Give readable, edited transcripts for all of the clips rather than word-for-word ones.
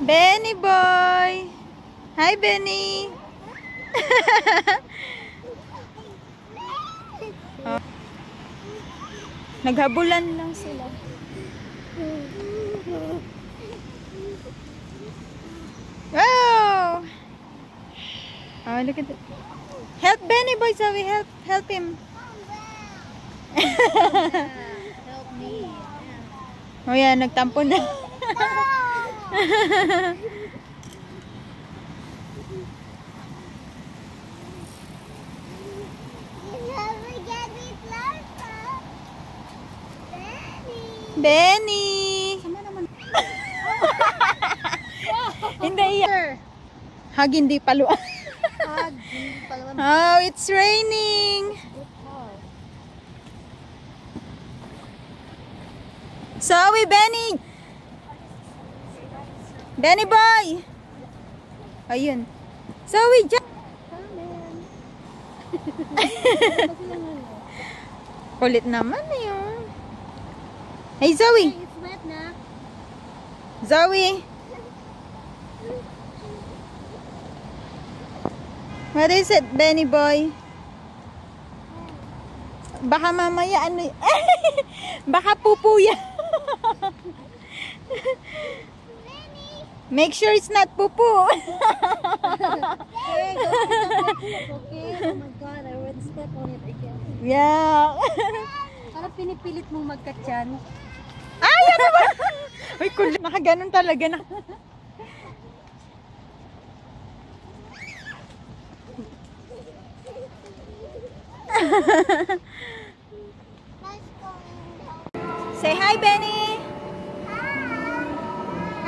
Benny boy! Hi, Benny! Oh. Naghabulan lang sila. Wow! Oh, look at that. Help Benny boy, Zoe. Help him. Help me. Oh, yan. Nagtampo na. Benny! Hindi yan. Hag, hindi paluan. Oh, it's raining. Zoe, Benny! Benny boy! Ayun. Zoe, dyan! Kulit naman na yun. Hey, Zoe! It's wet na. Zoe! What is it, Benny boy? Baka mamaya ano baka pupu yan. Make sure it's not pupu. Hey, don't okay? Oh my God, I already stepped on it again. Yeah. Parang pinipilit mong magkatyan. Ay, ano ba? Uy, kulit. Nakaganon talaga na. Say hi, Benny.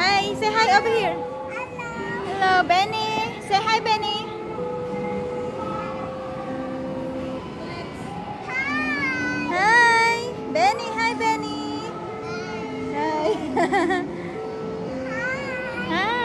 Hi, say hi over here. Hello, Benny. Say hi, Benny. Hi, Benny. Hi, Benny. Hi. Hi.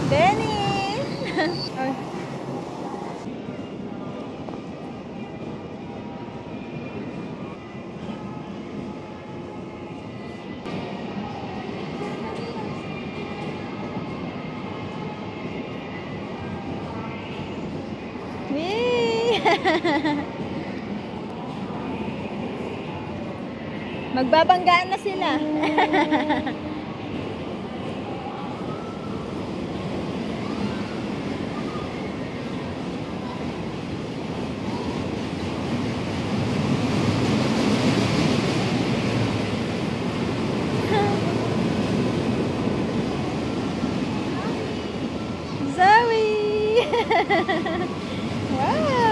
Benny! Yay! Magbabanggaan na sila. Zoe! Wow!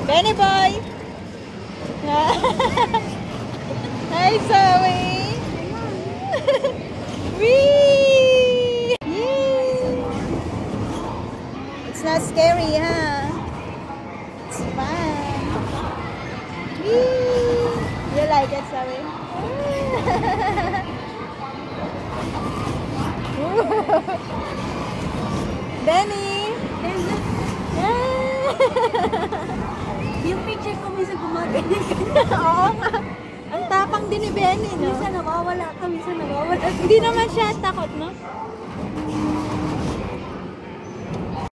Benny boy! Hi, Zoe! Whee! Yay! It's not scary, huh? It's fun! Whee! You like like it, Zoe? Benny! Yung picture ko minsan gumagano. Oo nga. Ang tapang din ni Benny, no? Minsan nawawala ka, minsan nawawala. Hindi naman siya takot, no?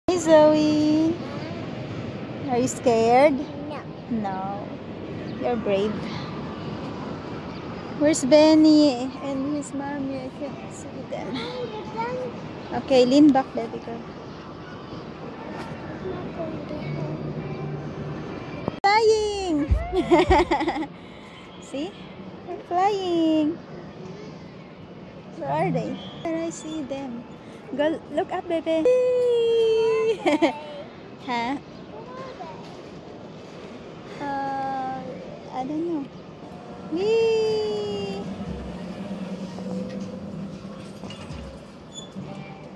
Hey, Zoe. Are you scared? No. No. You're brave. Where's Benny and his mommy? I can't see them. Okay, lean back, baby girl. Flying! See? They're flying. Where are they? Where I see them? Go look up, baby. Huh? I don't know. Whee!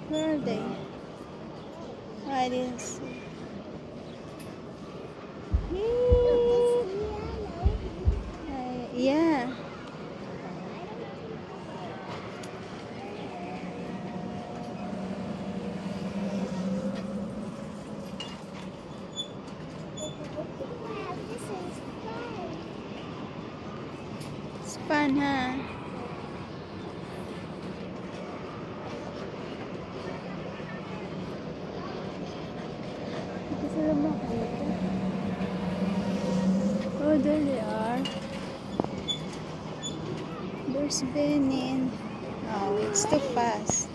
Where are they? I didn't see. Yeah. It's fun, huh? Oh, there they are. There's Benny. Oh, it's too fast.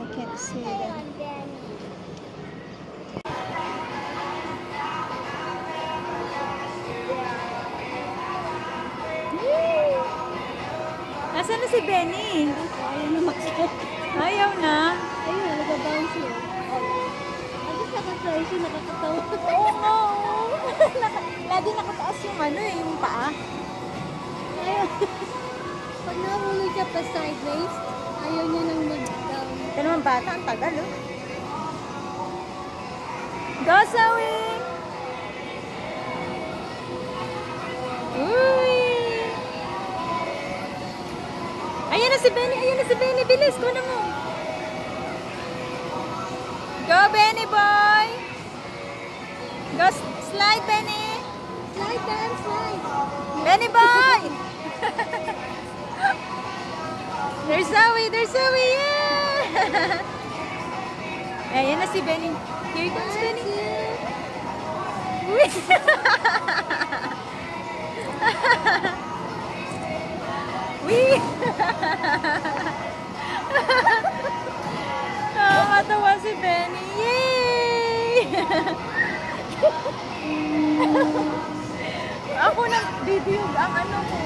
I can't see them. Nasaan na si Benny? Ayaw na mag-stop. Ayaw na. Ayun, nag-bounce yun. At least nakatry siya, nakakatawa. Oo nga. Lagi nakataas yung ano eh, yung paa. Ayaw. Pag nahulog siya pa sideways, ayaw niya nang mag-down. Ito naman bata, ang tagal oh. Go, Zoe! Uy! Ayan na si Benny! Ayan na si Benny! Bilis! Kuha na mo! Go, Benny boy! Go, slide, Benny! Slide, Dan, slide! Benny boy! There's Zoe! There's Zoe! Yeah! Ayan na si Benny. Here comes Benny. Uy! Uy! Nakakatawa si Benny. Yay! Ako nag-video ang ano ko.